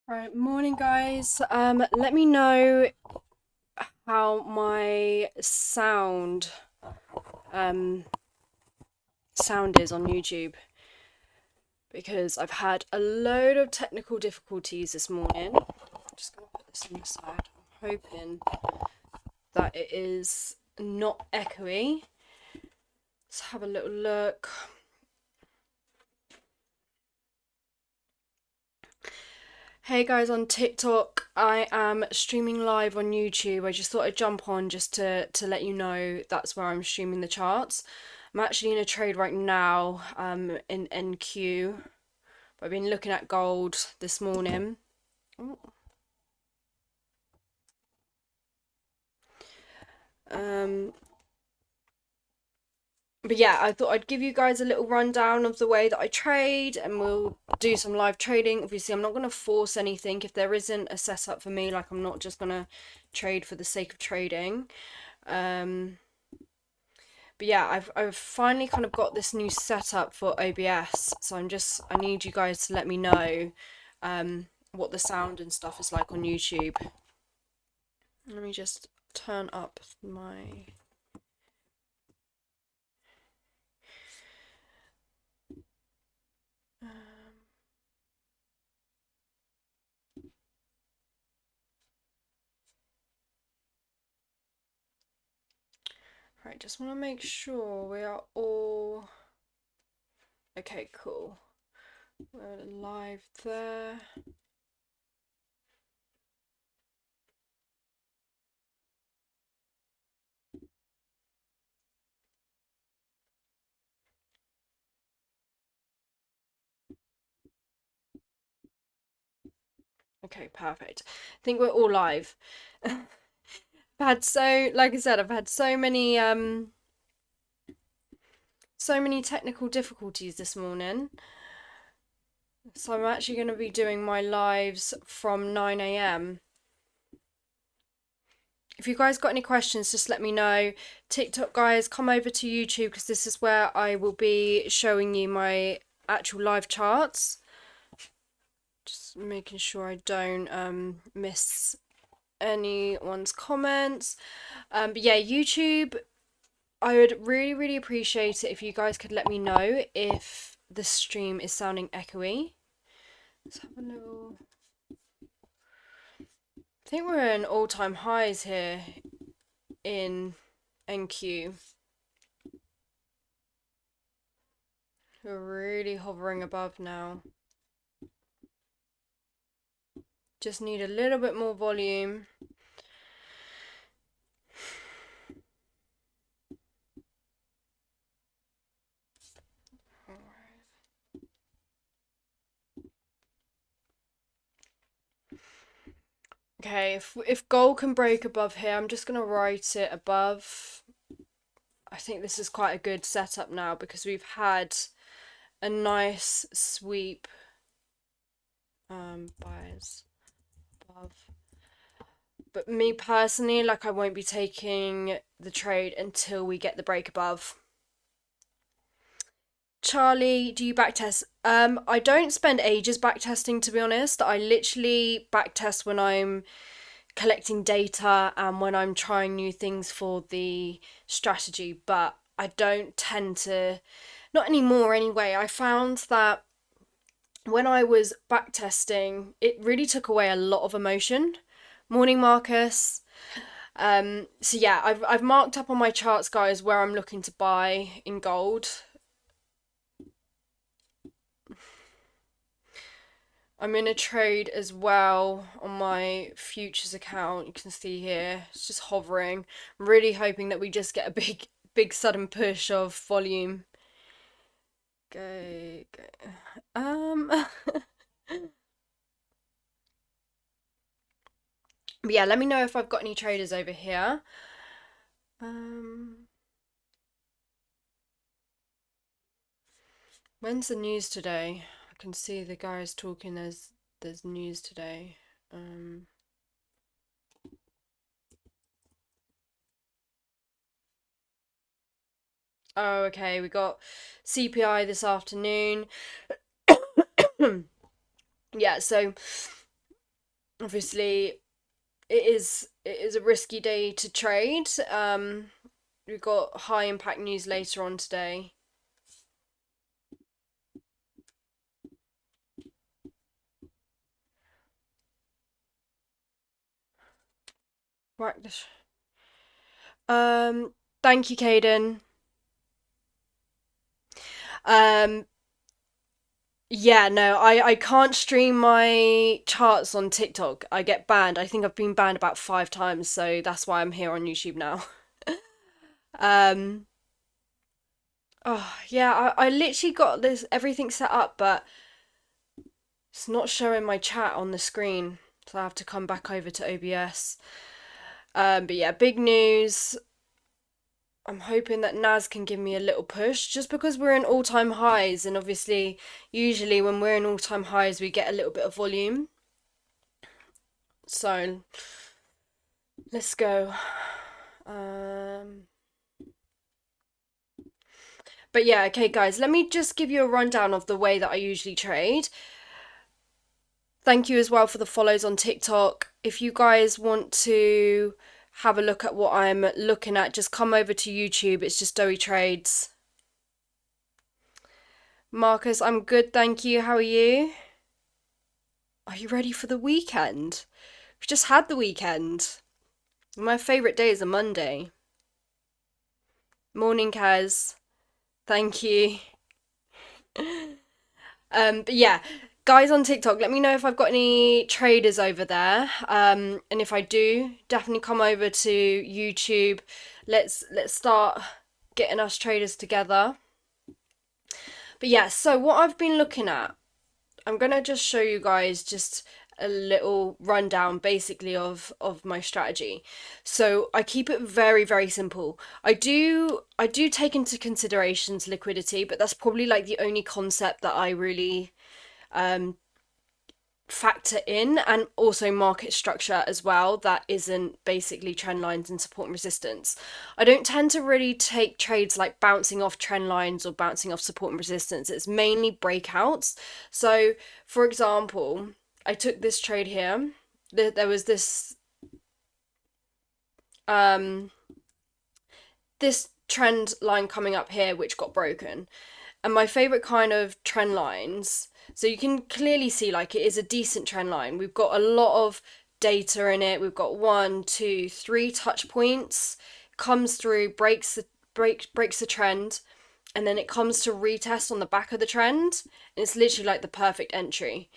Right, morning guys. Let me know how my um sound is on YouTube because I've had a load of technical difficulties this morning. I'm just gonna put this on the side. I'm hoping that it is not echoey. Let's have a little look. Hey guys on TikTok, I am streaming live on YouTube. I just thought I'd jump on just to let you know that's where I'm streaming the charts. I'm actually in a trade right now in NQ. I've been looking at gold this morning. Ooh. But yeah, I thought I'd give you guys a little rundown of the way that I trade and we'll do some live trading. Obviously, I'm not going to force anything. If there isn't a setup for me, like I'm not just going to trade for the sake of trading. But yeah, I've finally kind of got this new setup for OBS. So I need you guys to let me know what the sound and stuff is like on YouTube. Let me just turn up my... Right, just want to make sure we are all... Okay, cool. We're live there. Okay, perfect. I think we're all live. I've had like I said, I've had so many technical difficulties this morning. So I'm actually going to be doing my lives from 9 a.m. If you guys got any questions, just let me know. TikTok guys, come over to YouTube because this is where I will be showing you my actual live charts. Just making sure I don't miss anyone's comments. But yeah, YouTube, I would really appreciate it if you guys could let me know if the stream is sounding echoey. Let's have a little... I think we're in all-time highs here in NQ. We're really hovering above now. Just need a little bit more volume. Okay, if gold can break above here, I'm just going to write it above. I think this is quite a good setup now because we've had a nice sweep buys above. But me personally, like I won't be taking the trade until we get the break above. Charlie, do you backtest? I don't spend ages backtesting, to be honest. I literally backtest when I'm collecting data and when I'm trying new things for the strategy, but I don't tend to, not anymore anyway. I found that when I was backtesting, it really took away a lot of emotion. Morning, Marcus. So yeah, I've marked up on my charts, guys, where I'm looking to buy in gold. I'm in a trade as well on my futures account. You can see here, it's just hovering. I'm really hoping that we just get a big sudden push of volume. Go. But yeah, let me know if I've got any traders over here. When's the news today? I can see the guys talking. There's news today. Oh, okay. We got CPI this afternoon. Yeah, so Obviously, it is a risky day to trade. We've got high impact news later on today. Right. Um, Thank you, Caden. Um, yeah, no, I can't stream my charts on TikTok. I get banned. I think I've been banned about 5 times, so that's why I'm here on YouTube now. Um, oh yeah, I literally got this everything set up, but it's not showing my chat on the screen, so I have to come back over to OBS. But yeah, big news. I'm hoping that Naz can give me a little push just because we're in all-time highs, and obviously usually when we're in all-time highs we get a little bit of volume. So let's go. Um but yeah, okay guys, let me just give you a rundown of the way that I usually trade. Thank you as well for the follows on TikTok. If you guys want to have a look at what I'm looking at, just come over to YouTube. It's just Doey Trades. Marcus, I'm good, thank you. How are you? Are you ready for the weekend? We've just had the weekend. My favourite day is a Monday. Morning, Kaz. Thank you. But yeah, guys on TikTok, let me know if I've got any traders over there. And if I do, definitely come over to YouTube. Let's start getting us traders together. But yeah, so what I've been looking at, I'm gonna just show you guys just a little rundown basically of my strategy. So I keep it very simple. I do take into considerations liquidity, but that's probably like the only concept that I really factor in, and also market structure as well, that isn't basically trend lines and support and resistance. I don't tend to really take trades like bouncing off trend lines or bouncing off support and resistance. It's mainly breakouts. So for example, I took this trade here. There was this trend line coming up here which got broken. And my favorite kind of trend lines, so you can clearly see like it is a decent trend line. We've got a lot of data in it. We've got 1, 2, 3 touch points, comes through, breaks the trend, and then it comes to retest on the back of the trend, and it's literally like the perfect entry.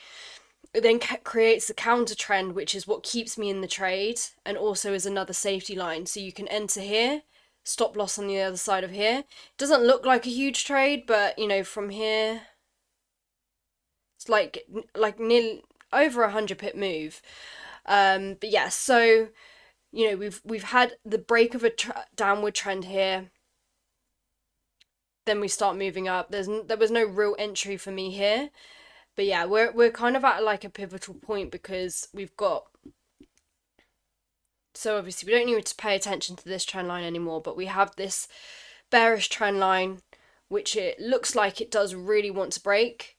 It then creates the counter trend, which is what keeps me in the trade, and also is another safety line. So you can enter here, stop loss on the other side of here. It doesn't look like a huge trade, but you know, from here it's like nearly over 100 pip move. But yeah, so you know, we've had the break of a downward trend here, then we start moving up. There was no real entry for me here, but yeah, we're kind of at like a pivotal point because we've got, so obviously we don't need to pay attention to this trend line anymore, but we have this bearish trend line which it looks like it does really want to break.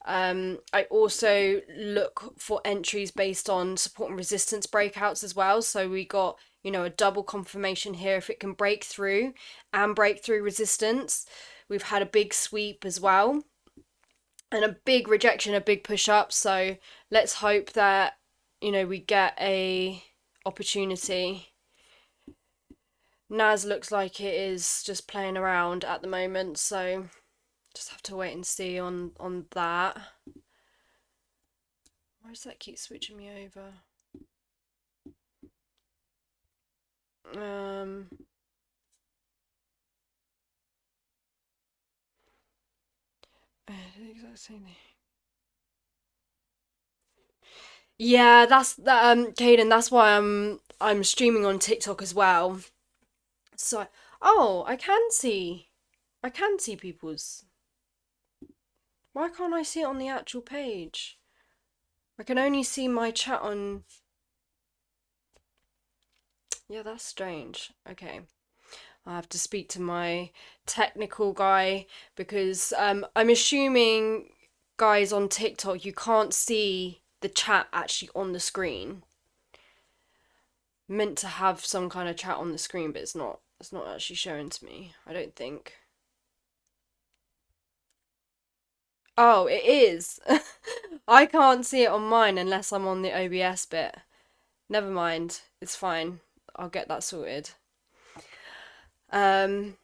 I also look for entries based on support and resistance breakouts as well. So we got, you know, a double confirmation here. If it can break through and break through resistance, we've had a big sweep as well, and a big rejection, a big push up. So let's hope that, you know, we get a opportunity. Naz looks like it is just playing around at the moment, so just have to wait and see on that. Why does that keep switching me over? The exact same thing. Yeah, that's that. Caden, that's why I'm streaming on TikTok as well. So, oh, I can see people's. Why can't I see it on the actual page? I can only see my chat on. Yeah, that's strange. Okay. I have to speak to my technical guy because I'm assuming, guys, on TikTok you can't see the chat actually on the screen. Meant to have some kind of chat on the screen, but it's not actually showing to me, I don't think. Oh, it is. I can't see it on mine unless I'm on the OBS bit. Never mind. It's fine. I'll get that sorted. Um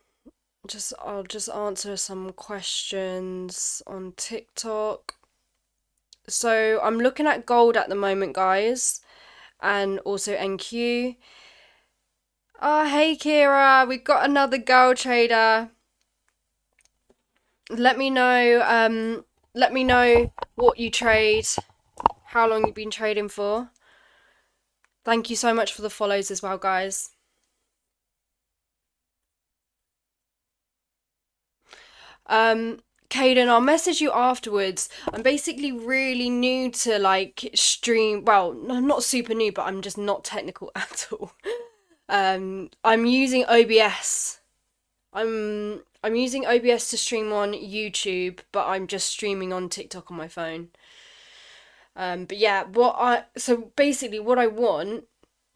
I'll just answer some questions on TikTok. So I'm looking at gold at the moment, guys, and also NQ. Oh, hey Kira, we got another gold trader. Let me know. Let me know what you trade, how long you've been trading for. Thank you so much for the follows as well, guys. Caden, I'll message you afterwards. I'm basically really new to like stream. Well, not super new, but I'm just not technical at all. I'm using OBS. I'm using OBS to stream on YouTube, but I'm just streaming on TikTok on my phone. But yeah, so basically what I want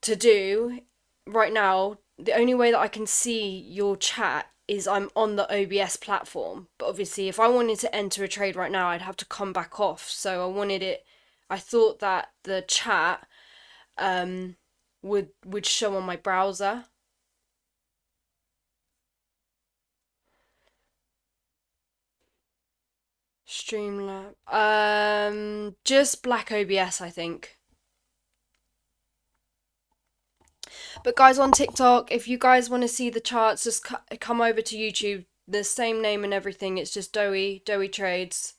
to do right now, the only way that I can see your chat is I'm on the OBS platform. But obviously, if I wanted to enter a trade right now, I'd have to come back off. So I thought that the chat would show on my browser. Streamlab. Just black OBS, I think. But guys, on TikTok, if you guys want to see the charts, just come over to YouTube. The same name and everything. It's just Doey Trades.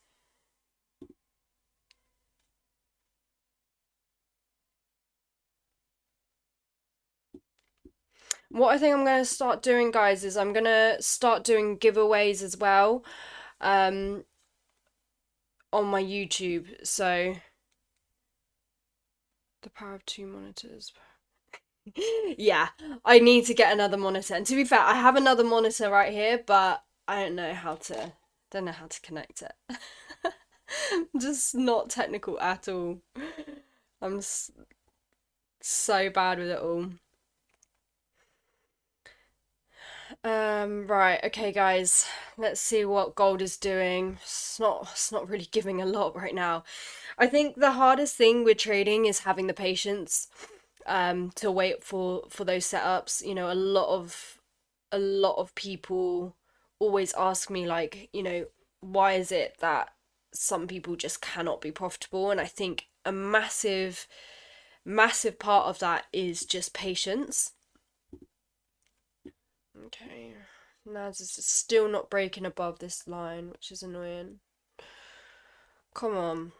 What I think I'm going to start doing, guys, is I'm going to start doing giveaways as well on my YouTube. So, the power of 2 monitors. Yeah, I need to get another monitor. And to be fair, I have another monitor right here, but I don't know how to connect it. I'm just not technical at all. I'm so bad with it all. Right, okay guys, let's see what gold is doing. It's not really giving a lot right now. I think the hardest thing with trading is having the patience to wait for those setups. You know, a lot of people always ask me like, you know, why is it that some people just cannot be profitable? And I think a massive part of that is just patience. Okay, Naz is still not breaking above this line, which is annoying. Come on.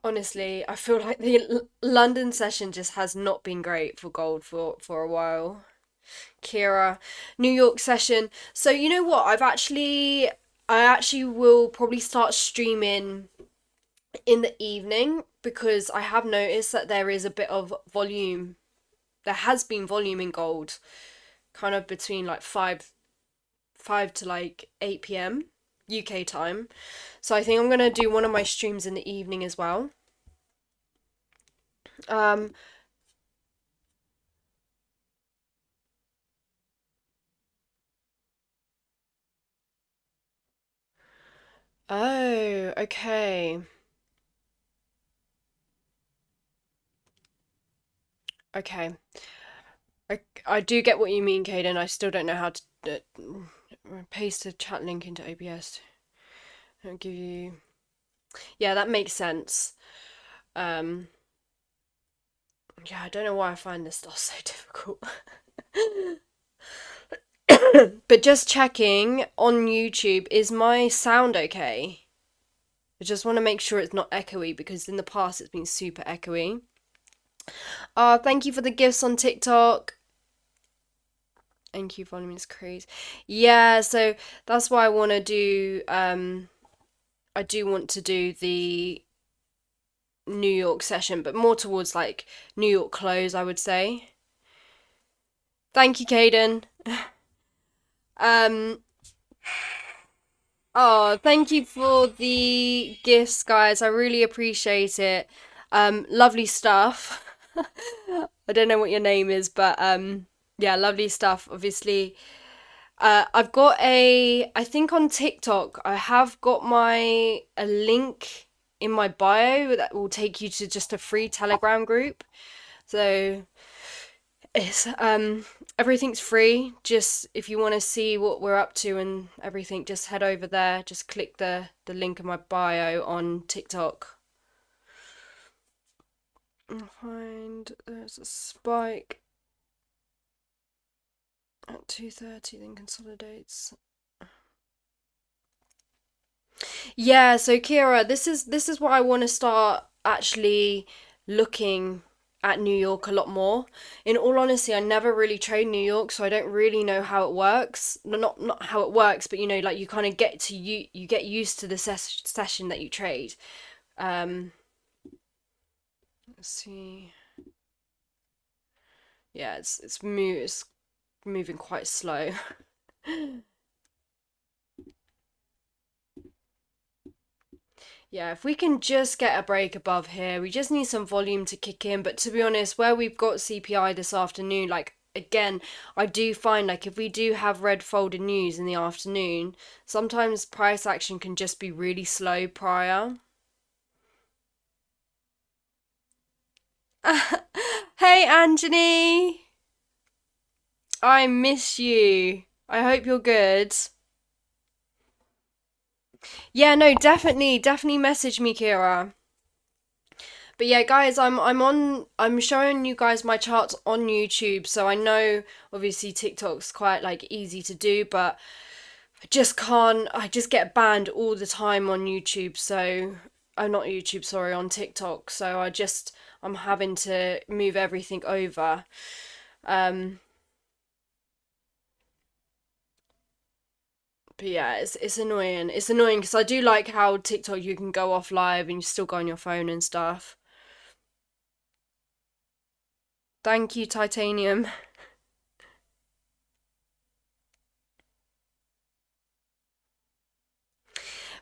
Honestly, I feel like the London session just has not been great for gold for a while. Kira, New York session. So you know what? I actually will probably start streaming in the evening because I have noticed that there is a bit of volume. There has been volume in gold, kind of between like five to like 8 p.m. UK time. So I think I'm gonna do one of my streams in the evening as well. Um, oh, okay. Okay. I do get what you mean, Caden. I still don't know how to paste a chat link into OBS. I'll give you. Yeah, that makes sense. Yeah, I don't know why I find this stuff so difficult. But just checking on YouTube, is my sound okay? I just want to make sure it's not echoey because in the past it's been super echoey. Thank you for the gifts on TikTok. Thank you, volume is crazy. Yeah, so that's why I want to do. I do want to do the New York session, but more towards like New York close, I would say. Thank you, Caden. Oh, thank you for the gifts, guys. I really appreciate it. Lovely stuff. I don't know what your name is, but yeah, lovely stuff. Obviously, I've got I think on TikTok, I have got a link in my bio that will take you to just a free Telegram group. So it's everything's free. Just if you want to see what we're up to and everything, just head over there. Just click the link in my bio on TikTok. I'll find there's a spike at 2:30, then consolidates. Yeah, so Kira, this is what I want to start actually looking at New York a lot more. In all honesty, I never really trade New York, so I don't really know how it works. No, not how it works, but like you kind of get to you get used to the session that you trade. Um, let's see. Yeah, it's moving quite slow. Yeah, if we can just get a break above here, we just need some volume to kick in. But to be honest, where we've got CPI this afternoon, like again, I do find like if we do have red folded news in the afternoon, sometimes price action can just be really slow prior. Hey, Anthony! I miss you. I hope you're good. Yeah, no, definitely message me, Kira. But yeah, guys, I'm showing you guys my charts on YouTube, so I know obviously TikTok's quite like easy to do, but I just get banned all the time on YouTube, so I'm not YouTube, sorry, on TikTok. So I'm having to move everything over. Um but yeah, it's annoying. It's annoying because I do like how TikTok you can go off live and you still go on your phone and stuff. Thank you, Titanium.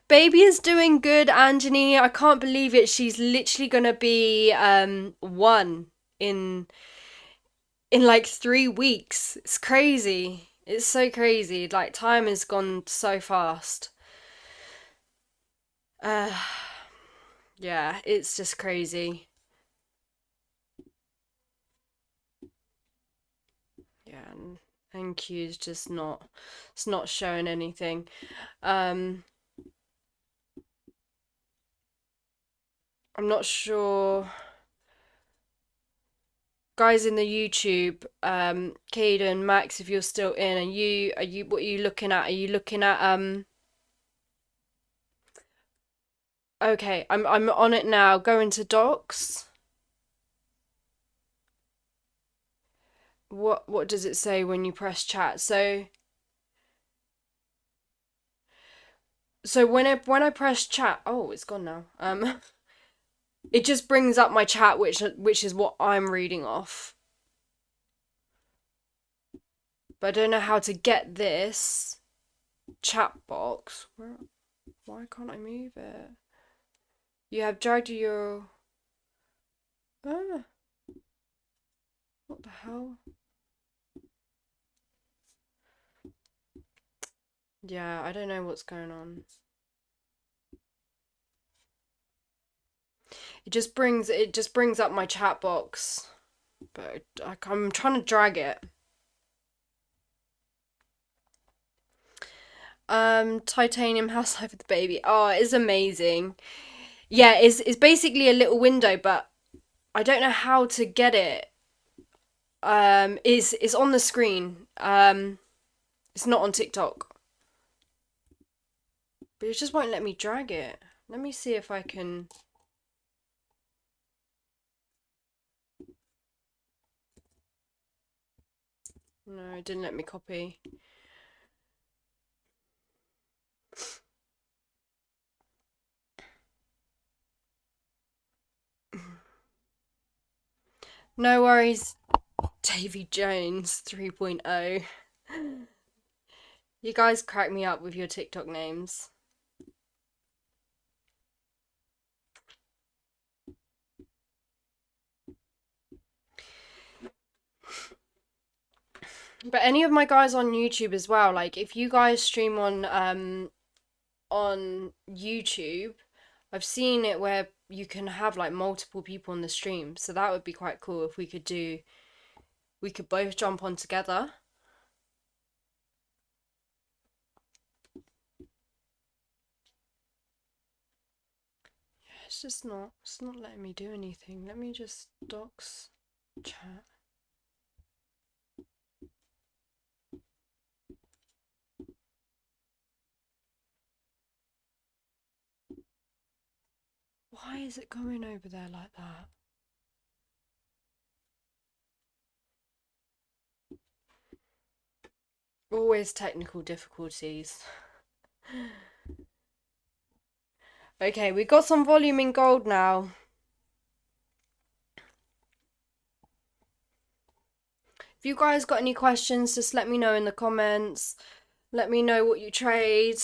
Baby is doing good, Anjani. I can't believe it. She's literally gonna be one in like 3 weeks. It's crazy. It's so crazy. Like time has gone so fast. Uh yeah, it's just crazy. Yeah, and thank you is just not it's not showing anything. Um I'm not sure guys in the YouTube, Caden, Max, if you're still in, are you what are you looking at? Are you looking at okay, I'm on it now. Go into docs. What does it say when you press chat? So when I press chat, oh, it's gone now. It just brings up my chat, which is what I'm reading off. But I don't know how to get this chat box. Why can't I move it? You have dragged your. Ah, what the hell? Yeah, I don't know what's going on. It just brings up my chat box, but I'm trying to drag it. Titanium house life with the baby. Oh, it's amazing. Yeah, it's basically a little window, but I don't know how to get it. Is on the screen. It's not on TikTok, but it just won't let me drag it. Let me see if I can. No, it didn't let me copy. No worries, Davy Jones 3.0. You guys crack me up with your TikTok names. But any of my guys on YouTube as well, like if you guys stream on YouTube, I've seen it where you can have like multiple people on the stream. So that would be quite cool if we could both jump on together. It's not letting me do anything. Let me just docs chat. Why is it going over there like that? Always technical difficulties. Okay, we got some volume in gold now. If you guys got any questions, just let me know in the comments. Let me know what you trade,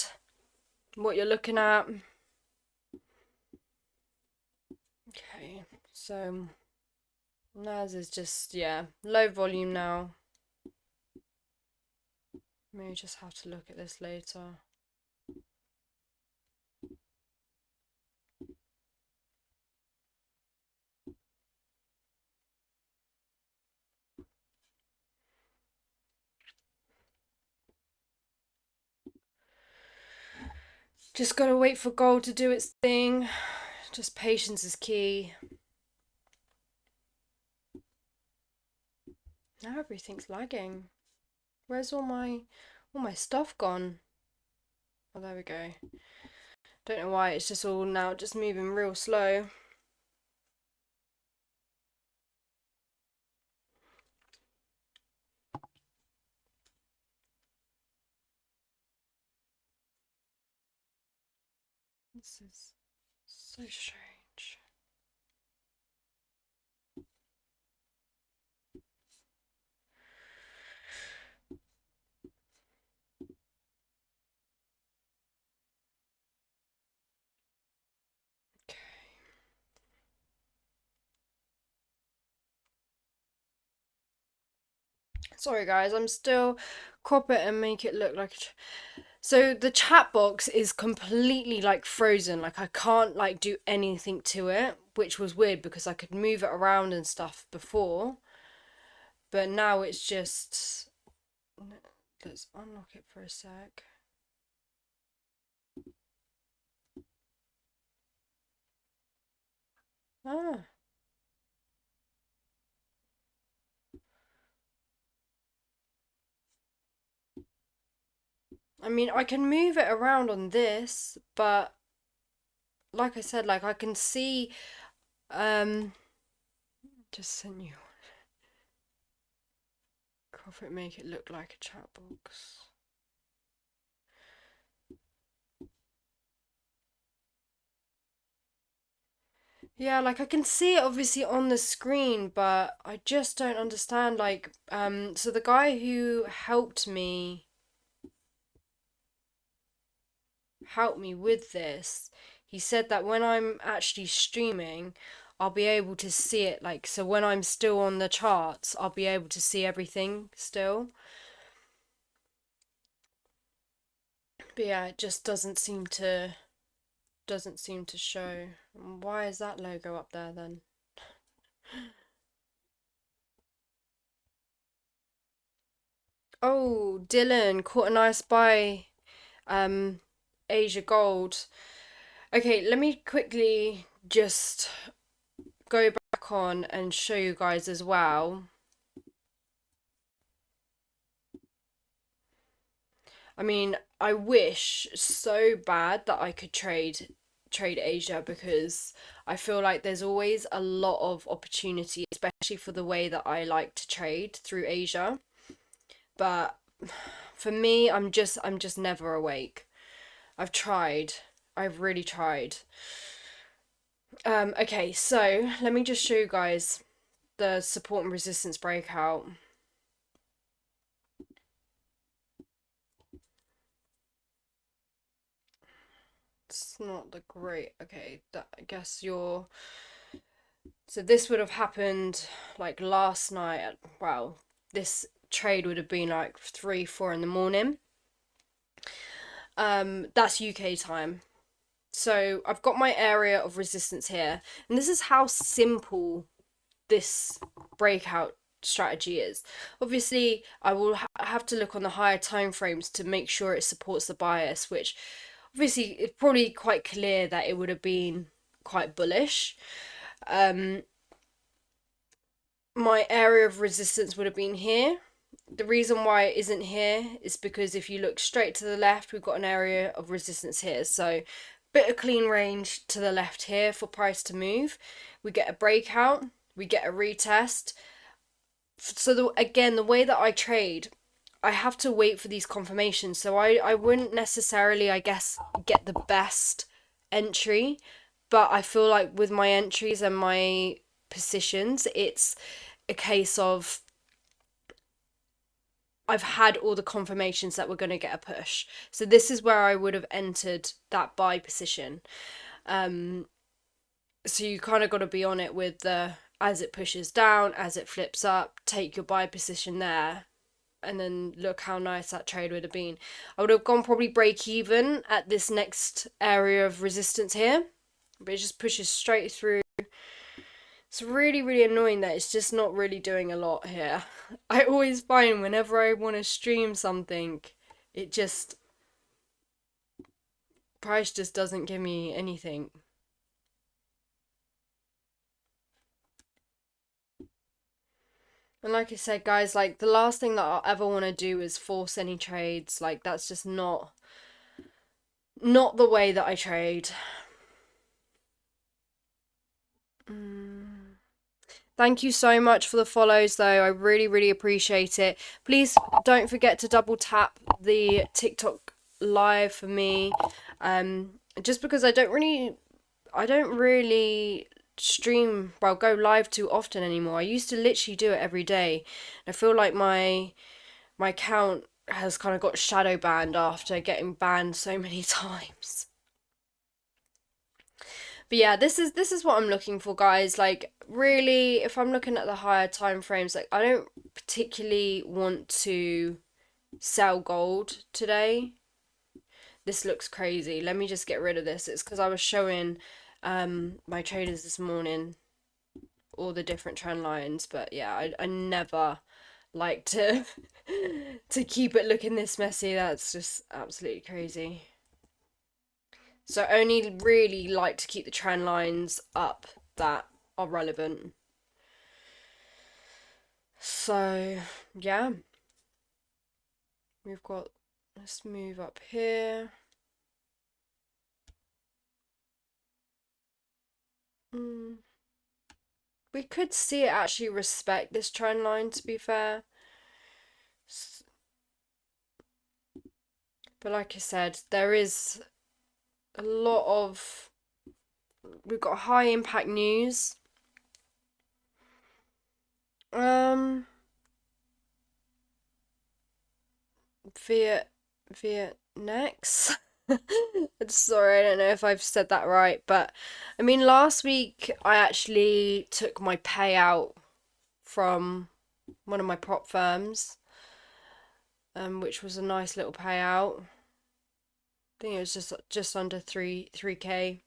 what you're looking at. Okay, so Naz is just, yeah, low volume now. May just have to look at this later. Just gotta wait for gold to do its thing. Just patience is key. Now everything's lagging. Where's all my stuff gone? Oh, there we go. Don't know why, it's just all now just moving real slow. This is so strange. Okay. Sorry guys, I'm still crop it and make it look like so the chat box is completely like frozen, like I can't like do anything to it, which was weird because I could move it around and stuff before, but now it's just, let's unlock it for a sec. Ah, I mean, I can move it around on this, but like I said, like I can see, just send you, crop it, make it look like a chat box. Yeah, like I can see it obviously on the screen, but I just don't understand. Like, so the guy who helped me with this, he said that when I'm actually streaming, I'll be able to see it. Like, so when I'm still on the charts, I'll be able to see everything still. But yeah, it just doesn't seem to show. Why is that logo up there then? Oh, Dylan caught a nice buy. Um, Asia Gold. Okay, let me quickly just go back on and show you guys as well. I mean, I wish so bad that I could trade Asia because I feel like there's always a lot of opportunity, especially for the way that I like to trade through Asia. But for me, I'm just never awake. I've tried. I've really tried. Okay, so let me just show you guys the support and resistance breakout. It's not the great. Okay, that I guess you're. So this would have happened like last night. Well, this trade would have been like 3, 4 in the morning. That's UK time. So I've got my area of resistance here, and this is how simple this breakout strategy is. Obviously, I will have to look on the higher time frames to make sure it supports the bias, which obviously it's probably quite clear that it would have been quite bullish. My area of resistance would have been here. The reason why it isn't here is because if you look straight to the left, we've got an area of resistance here. So bit of clean range to the left here for price to move. We get a breakout, we get a retest. So again, the way that I trade, I have to wait for these confirmations. So I wouldn't necessarily, I guess, get the best entry, but I feel like with my entries and my positions, it's a case of I've had all the confirmations that we're going to get a push. So this is where I would have entered that buy position. So you kind of got to be on it with the, as it pushes down, as it flips up, take your buy position there. And then look how nice that trade would have been. I would have gone probably break even at this next area of resistance here. But it just pushes straight through. It's really, really annoying that it's just not really doing a lot here. I always find whenever I want to stream something, it just... price just doesn't give me anything. And like I said, guys, like the last thing that I'll ever want to do is force any trades. Like that's just not the way that I trade. Thank you so much for the follows, though. I really, really appreciate it. Please don't forget to double tap the TikTok live for me. Just because I don't really stream, well, go live too often anymore. I used to literally do it every day. I feel like my account has kind of got shadow banned after getting banned so many times. But yeah, this is what I'm looking for, guys. Like really, if I'm looking at the higher time frames, like I don't particularly want to sell gold today. This looks crazy. Let me just get rid of this. It's because I was showing my traders this morning all the different trend lines, but yeah, I never like to to keep it looking this messy. That's just absolutely crazy. So I only really like to keep the trend lines up that are relevant. So yeah, we've got, let's move up here. We could see it actually respect this trend line, to be fair. But like I said, there is a lot of, we've got high impact news. Viet next. Sorry, I don't know if I've said that right, but I mean, last week I actually took my payout from one of my prop firms, which was a nice little payout. I think it was just under 3K.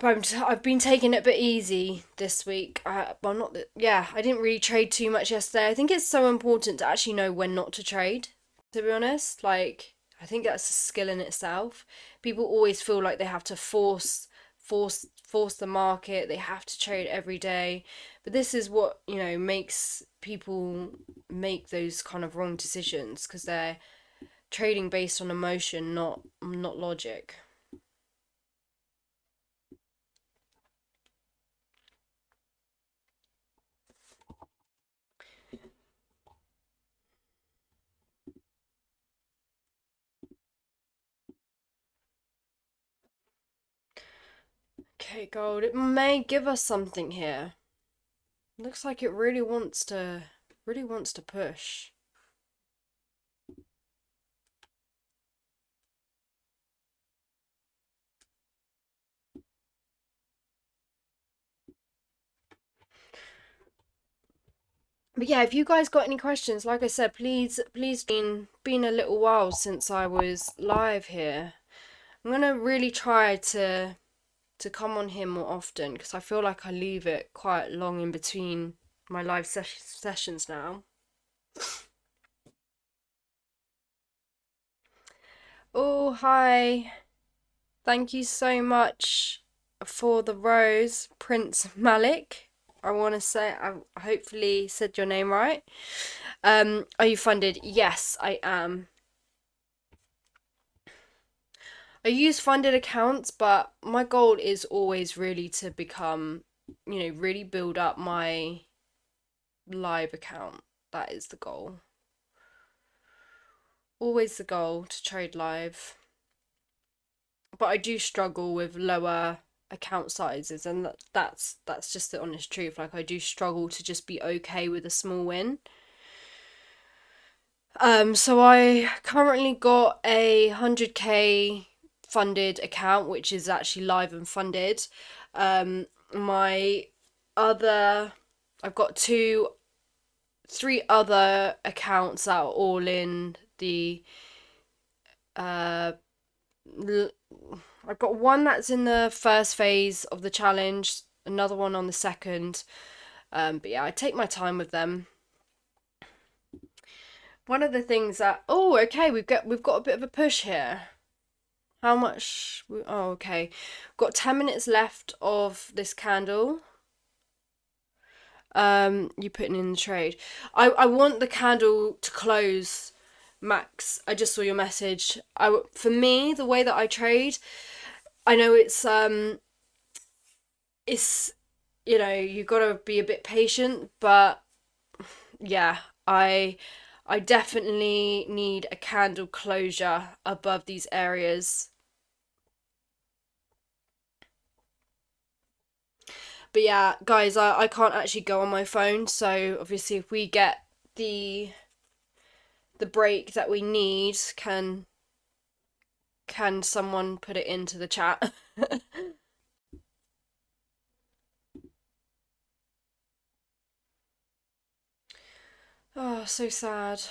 But I've been taking it a bit easy this week. Well, not that. Yeah, I didn't really trade too much yesterday. I think it's so important to actually know when not to trade. To be honest, like I think that's a skill in itself. People always feel like they have to force the market. They have to trade every day. But this is what, makes people make those kind of wrong decisions because they're trading based on emotion, not logic. Okay, gold. It may give us something here. Looks like it really wants to push. But yeah, if you guys got any questions, like I said, please, been a little while since I was live here. I'm gonna really try to come on here more often because I feel like I leave it quite long in between my live sessions now. Oh, hi. Thank you so much for the rose, Prince Malik. I want to say I hopefully said your name right. Are you funded? Yes, I am. I use funded accounts, but my goal is always really to become, really build up my live account. That is the goal. Always the goal to trade live. But I do struggle with lower account sizes, and that's just the honest truth. Like I do struggle to just be okay with a small win. So I currently got a 100k funded account, which is actually live and funded. My other, I've got three other accounts that are all in the uh I've got one that's in the first phase of the challenge, another one on the second. But yeah, I take my time with them. One of the things that okay, we've got a bit of a push here. How much? Oh, okay. Got 10 minutes left of this candle. You putting in the trade. I want the candle to close, Max. I just saw your message. For me, the way that I trade, I know it's you gotta be a bit patient, but yeah, I definitely need a candle closure above these areas. But yeah, guys, I can't actually go on my phone, so obviously if we get the break that we need, can someone put it into the chat? Oh, so sad.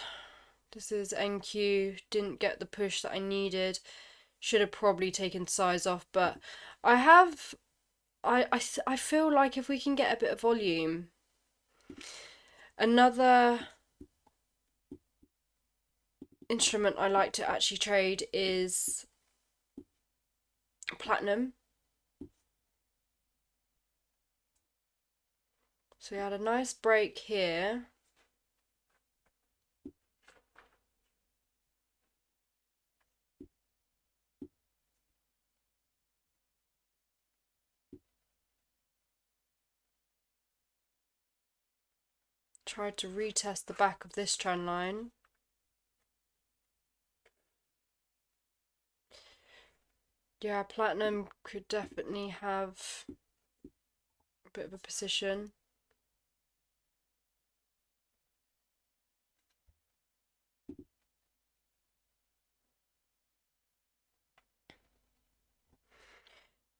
This is NQ. Didn't get the push that I needed. Should have probably taken size off, but I have. I feel like if we can get a bit of volume. Another instrument I like to actually trade is platinum. So we had a nice break here. Tried to retest the back of this trend line. Yeah, platinum could definitely have a bit of a position.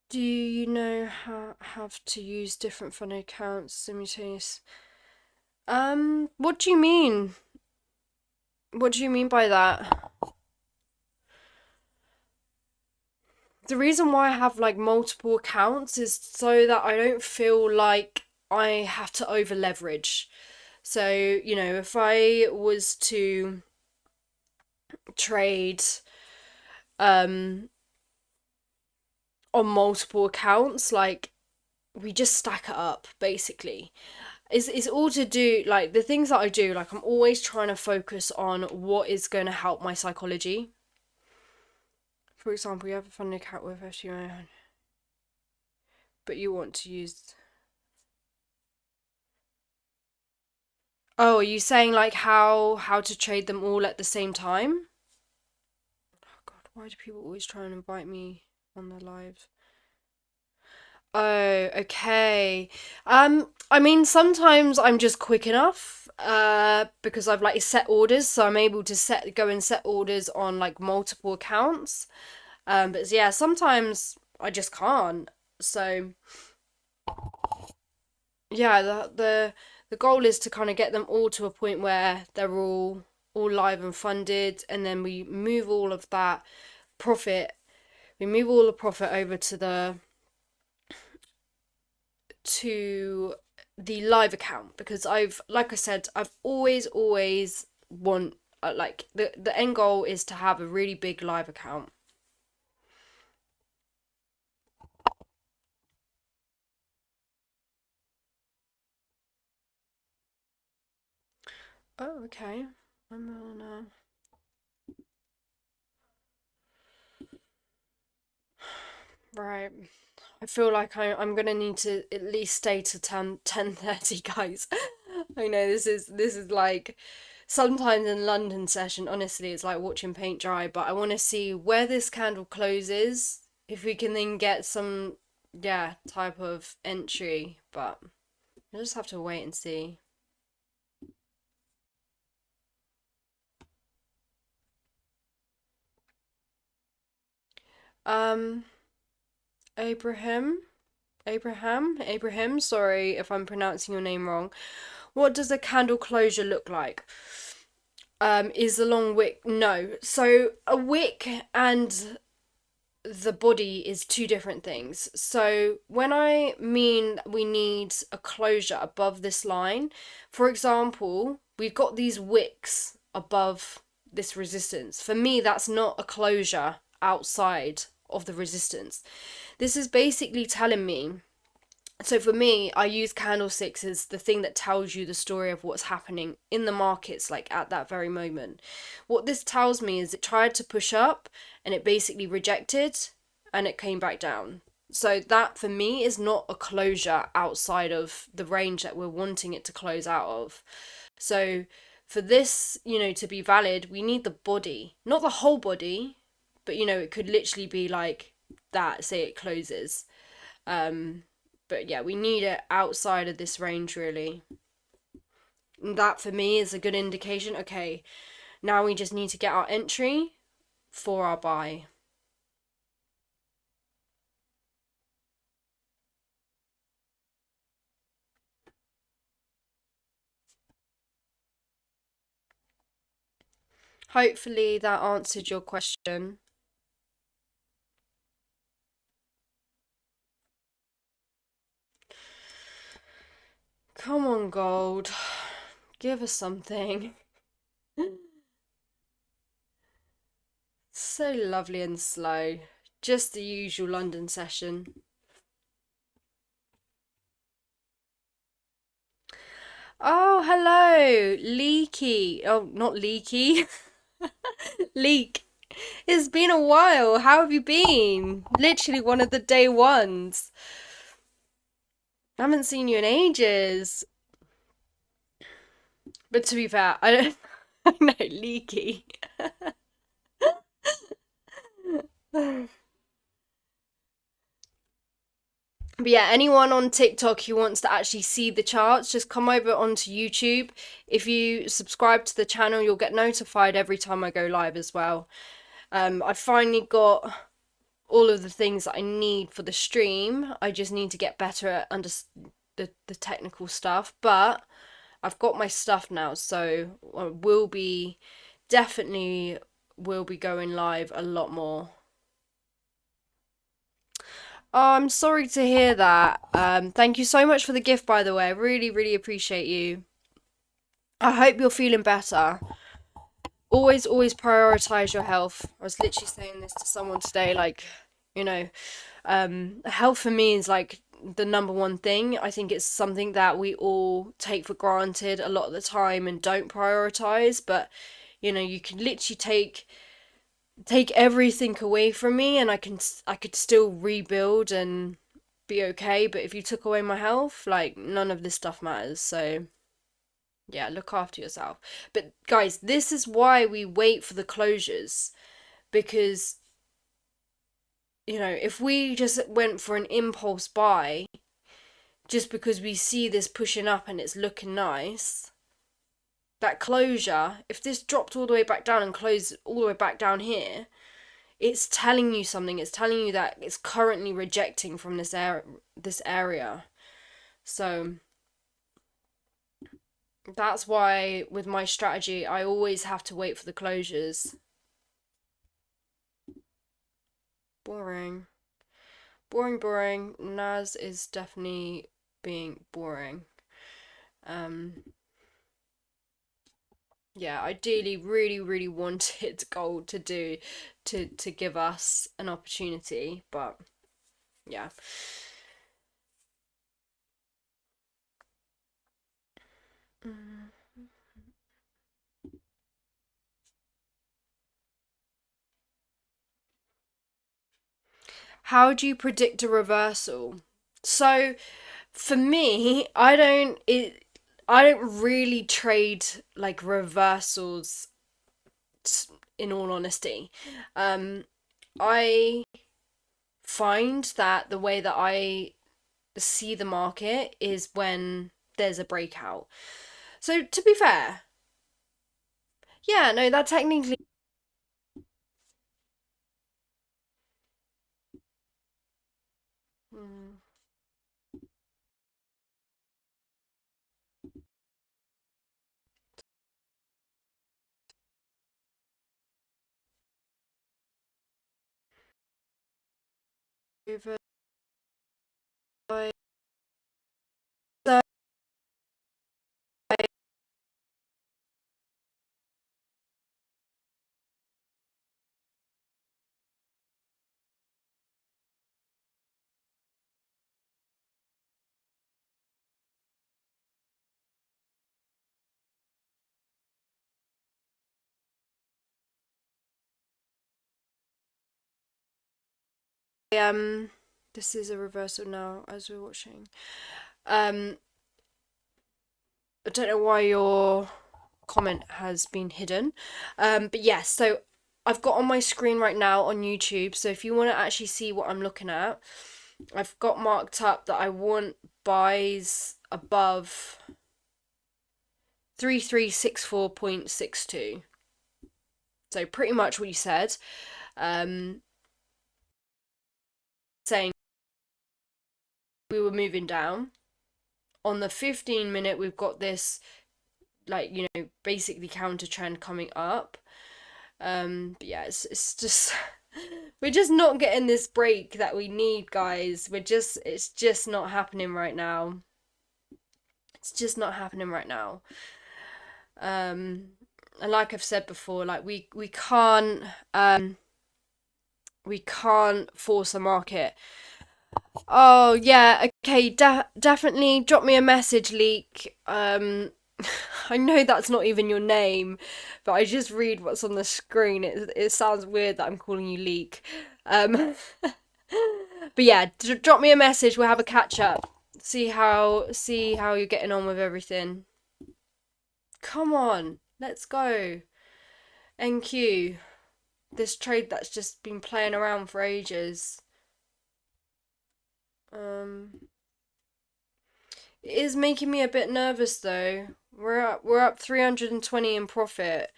Do you know how to use different fund accounts simultaneous? What do you mean? What do you mean by that? The reason why I have like multiple accounts is so that I don't feel like I have to over leverage. So, if I was to trade um on multiple accounts, like we just stack it up basically. It's all to do, like the things that I do, like I'm always trying to focus on what is going to help my psychology. For example, you have a fund account with FTMO, but you want to use. Oh, are you saying like how to trade them all at the same time? Oh God, why do people always try and invite me on their lives? Oh, okay. I mean, sometimes I'm just quick enough, because I've like set orders, so I'm able to go and set orders on like multiple accounts. But yeah, sometimes I just can't. So yeah, the goal is to kind of get them all to a point where they're all live and funded, and then we move all of that profit, we move all the profit over to the live account, because like I said, I've always want like the end goal is to have a really big live account. Oh, okay. I'm on right. I feel like I'm gonna need to at least stay to 10:30, guys. I know this is like sometimes in London session, honestly, it's like watching paint dry, but I want to see where this candle closes, if we can then get some, yeah, type of entry, but we'll just have to wait and see. Um, Abraham, Abraham, sorry if I'm pronouncing your name wrong. What does a candle closure look like? Is a long wick? No. So a wick and the body is two different things. So when I mean we need a closure above this line, for example, we've got these wicks above this resistance. For me, that's not a closure outside of the resistance. This is basically telling me, so for me, I use candlesticks as the thing that tells you the story of what's happening in the markets, like at that very moment. What this tells me is it tried to push up and it basically rejected and it came back down. So that for me is not a closure outside of the range that we're wanting it to close out of. So for this, to be valid, we need the body, not the whole body, but it could literally be like that, say it closes. Um, but yeah, we need it outside of this range, really. And that for me is a good indication. Okay, now we just need to get our entry for our buy. Hopefully that answered your question. Come on, gold. Give us something. So lovely and slow. Just the usual London session. Oh, hello. Leaky. Oh, not leaky. Leak. It's been a while. How have you been? Literally one of the day ones. I haven't seen you in ages. But to be fair, I don't. I know, leaky. But yeah, anyone on TikTok who wants to actually see the charts, just come over onto YouTube. If you subscribe to the channel, you'll get notified every time I go live as well. I finally got all of the things that I need for the stream. I just need to get better at the technical stuff, but I've got my stuff now, so I definitely will be going live a lot more. Oh, I'm sorry to hear that. Thank you so much for the gift, by the way. I really, really appreciate you. I hope you're feeling better. Always prioritize your health. I was literally saying this to someone today, like, you know, health for me is like the number one thing. I think it's something that we all take for granted a lot of the time and don't prioritize, but you can literally take everything away from me and I could still rebuild and be okay, but if you took away my health, like none of this stuff matters. So yeah, look after yourself. But guys, this is why we wait for the closures, because if we just went for an impulse buy just because we see this pushing up and it's looking nice, that closure, if this dropped all the way back down and closed all the way back down here, it's telling you something. It's telling you that it's currently rejecting from this area. So That's why with my strategy, I always have to wait for the closures. Boring. Boring, boring. Nas is definitely being boring. Um, yeah, ideally, really, really wanted gold to do to give us an opportunity, but yeah. Mm. How do you predict a reversal? So, for me, I don't really trade like reversals in all honesty. Um I find that the way that I see the market is when there's a breakout. So to be fair, yeah, no, that technically mm, over so um this is a reversal now as we're watching. Um I don't know why your comment has been hidden. But yes, so I've got on my screen right now on YouTube. So if you want to actually see what I'm looking at, I've got marked up that I want buys above 3364.62. So pretty much what you said. Um, saying we were moving down. On the 15 minute, we've got this, like, basically counter trend coming up. But yeah, it's just we're just not getting this break that we need, guys. It's just not happening right now. It's just not happening right now. Um, and like I've said before, like we can't force a market. Oh yeah, okay, definitely drop me a message, Leak. I know that's not even your name, but I just read what's on the screen. It sounds weird that I'm calling you Leak. Um, but yeah, drop me a message. We'll have a catch up. See how you're getting on with everything. Come on, let's go. NQ. This trade that's just been playing around for ages. Um, it is making me a bit nervous though. We're up 320 in profit.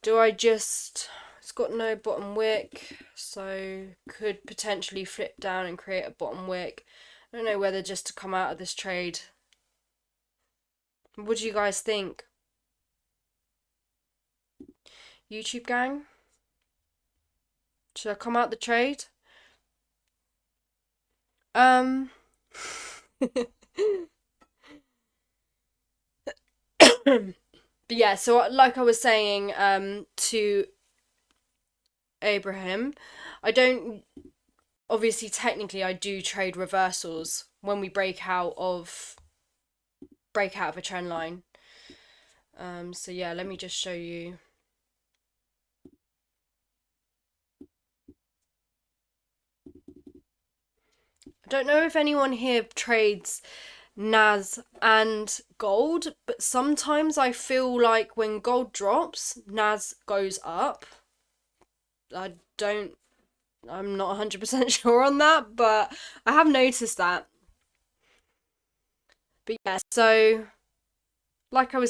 Do I just It's got no bottom wick, so could potentially flip down and create a bottom wick. I don't know whether just to come out of this trade. What do you guys think? YouTube gang? Should I come out the trade? Um but yeah, so like I was saying to Abraham, I don't obviously technically I do trade reversals when we break out of a trend line. So yeah, let me just show you. I don't know if anyone here trades NAS and gold, but sometimes I feel like when gold drops, NAS goes up. I don't I'm not 100% sure on that, but I have noticed that. But yeah, so like I was saying,